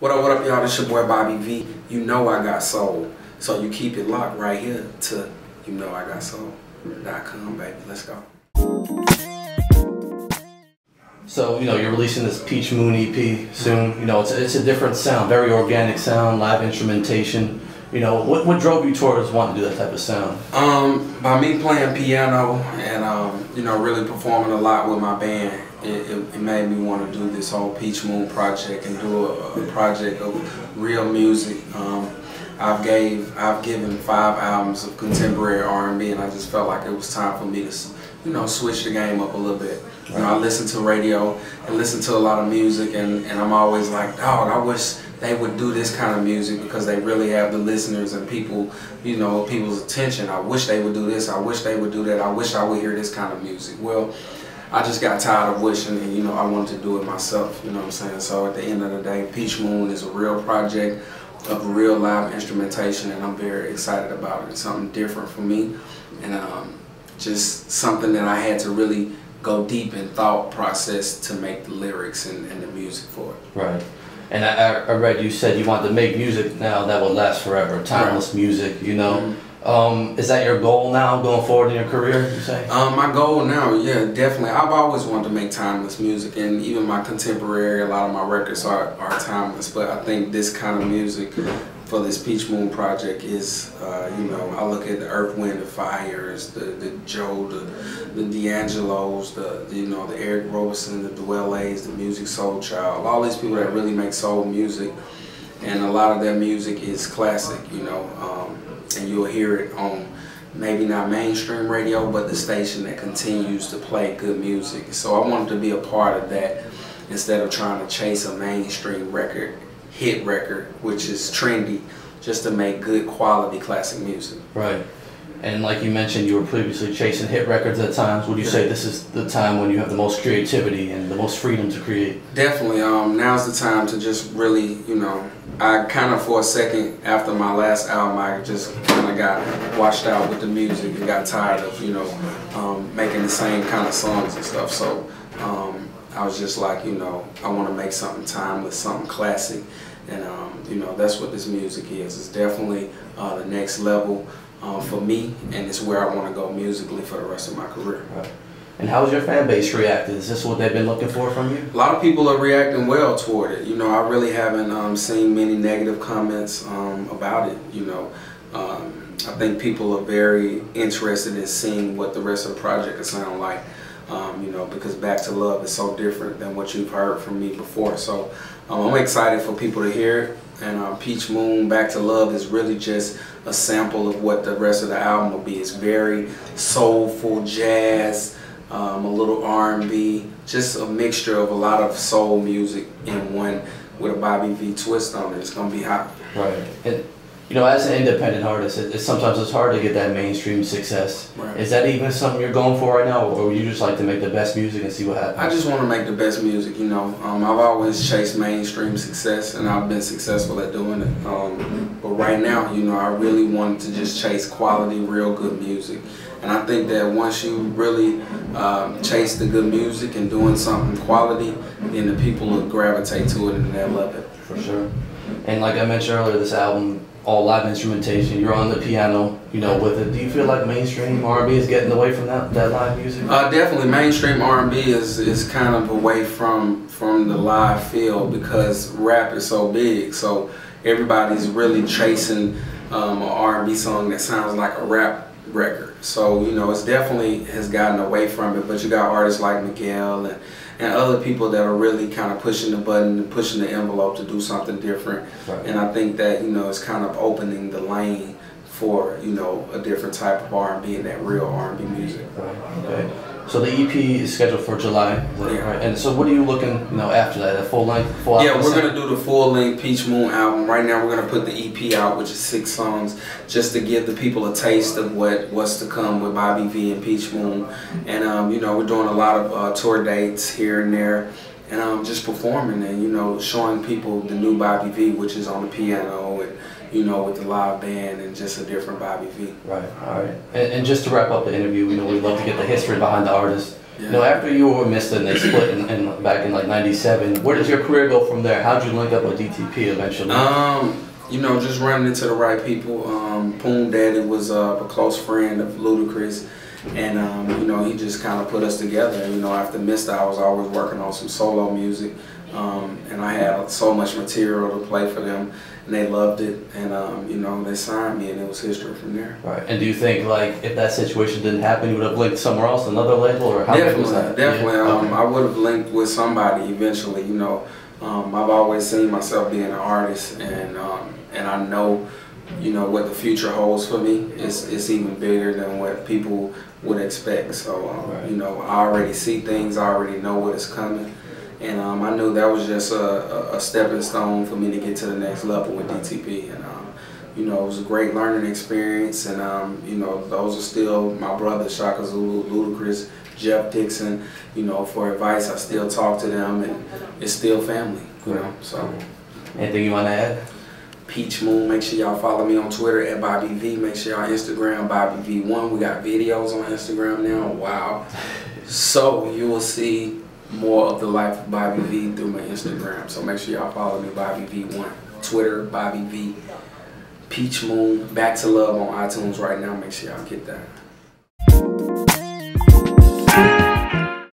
What up, y'all? This your boy Bobby V. You know I got soul. So you keep it locked right here to YouKnowIGotSoul.com, baby. Let's go. So, you're releasing this Peach Moon EP soon. It's a different sound, very organic sound, live instrumentation. What drove you towards wanting to do that type of sound? By me playing piano and, really performing a lot with my band, it made me want to do this whole Peach Moon project and do a project of real music. I've given 5 albums of contemporary R&B, and I just felt like it was time for me to, switch the game up a little bit. I listen to radio and listen to a lot of music, and I'm always like, dog, I wish they would do this kind of music because they really have the listeners and people, people's attention. I wish they would do this. I wish they would do that. I wish I would hear this kind of music. Well, I just got tired of wishing, and I wanted to do it myself. You know what I'm saying? So at the end of the day, Peach Moon is a real project of real live instrumentation, and I'm very excited about it. It's something different for me, and just something that I had to really go deep in thought process to make the lyrics and the music for it. Right. And I read you said you want to make music now that will last forever, timeless music, Is that your goal now going forward in your career, you say? My goal now, yeah, definitely. I've always wanted to make timeless music, and even my contemporary, a lot of my records are timeless, but I think this kind of music for this Peach Moon project is, I look at the Earth, Wind & Fire's, the Joe, the D'Angelo's, the Eric Roberson, the Dwell's, the Musiq Soulchild, all these people that really make soul music, and a lot of their music is classic, and you'll hear it on maybe not mainstream radio, but the station that continues to play good music. So I wanted to be a part of that instead of trying to chase a mainstream hit record, which is trendy, just to make good quality classic music. Right. And like you mentioned, you were previously chasing hit records at times. Would you say this is the time when you have the most creativity and the most freedom to create? Definitely. Now's the time to just really, I kind of for a second after my last album, I just kind of got washed out with the music and got tired of, making the same kind of songs and stuff. So I was just like, I want to make something timeless, something classic. And, that's what this music is. It's definitely the next level for me, and it's where I want to go musically for the rest of my career. Right. And how's your fan base reacted? Is this what they've been looking for from you? A lot of people are reacting well toward it. I really haven't seen many negative comments about it. I think people are very interested in seeing what the rest of the project will sound like. Because Back to Love is so different than what you've heard from me before. So I'm excited for people to hear it. And Peach Moon, Back to Love is really just a sample of what the rest of the album will be. It's very soulful, jazz, a little R&B, just a mixture of a lot of soul music in one with a Bobby V twist on it. It's going to be hot. Right. And, as an independent artist, sometimes it's hard to get that mainstream success. Right. Is that even something you're going for right now, or would you just like to make the best music and see what happens? I just want to make the best music, I've always chased mainstream success, and I've been successful at doing it. But right now, I really wanted to just chase quality, real good music. And I think that once you really chase the good music and doing something quality, then the people will gravitate to it and they'll love it. For sure. And like I mentioned earlier, this album, all live instrumentation, you're on the piano, with it. Do you feel like mainstream R&B is getting away from that live music? Definitely, mainstream R&B is kind of away from the live feel because rap is so big. So everybody's really chasing an R&B song that sounds like a rap record. So, it's definitely has gotten away from it, but you got artists like Miguel and other people that are really kind of pushing the button and pushing the envelope to do something different. Right. And I think that, it's kind of opening the lane for, a different type of R&B and that real R&B music. Right. Okay. So the EP is scheduled for July, right? And so what are you looking, after that, a full album? Yeah, we're going to do the full-length Peach Moon album. Right now we're going to put the EP out, which is 6 songs, just to give the people a taste of what's to come with Bobby V and Peach Moon. And, we're doing a lot of tour dates here and there, and just performing and, showing people the new Bobby V, which is on the piano and, with the live band and just a different Bobby V. Right, all right. And just to wrap up the interview, we'd love to get the history behind the artist. Yeah. You know, after you were Mr. and they split back in like '97, where did your career go from there? How'd you link up with DTP eventually? You know, just running into the right people. Poon Daddy was a close friend of Ludacris, and you know, he just kind of put us together. You know, after Mr., I was always working on some solo music, and I had so much material to play for them, and they loved it, and you know, they signed me, and it was history from there. Right. And do you think, like, if that situation didn't happen, you would have linked somewhere else, another label, or how big was that? Definitely. Yeah. Okay. I would have linked with somebody eventually. You know, I've always seen myself being an artist, and I know, you know, what the future holds for me. It's even bigger than what people would expect. So, Right. you know, I already see things. I already know what is coming. And I knew that was just a stepping stone for me to get to the next level with DTP. And, you know, it was a great learning experience. And, you know, those are still my brothers, Shaka Zulu, Ludacris, Jeff Dixon. You know, for advice, I still talk to them, and it's still family, you know. So, Anything you want to add? Peach Moon, make sure y'all follow me on Twitter at Bobby V. Make sure y'all Instagram Bobby V1. We got videos on Instagram now. Wow. So you will see more of the life of Bobby V through my Instagram. So make sure y'all follow me, Bobby V1. Twitter, Bobby V. Peach Moon, Back to Love on iTunes right now. Make sure y'all get that.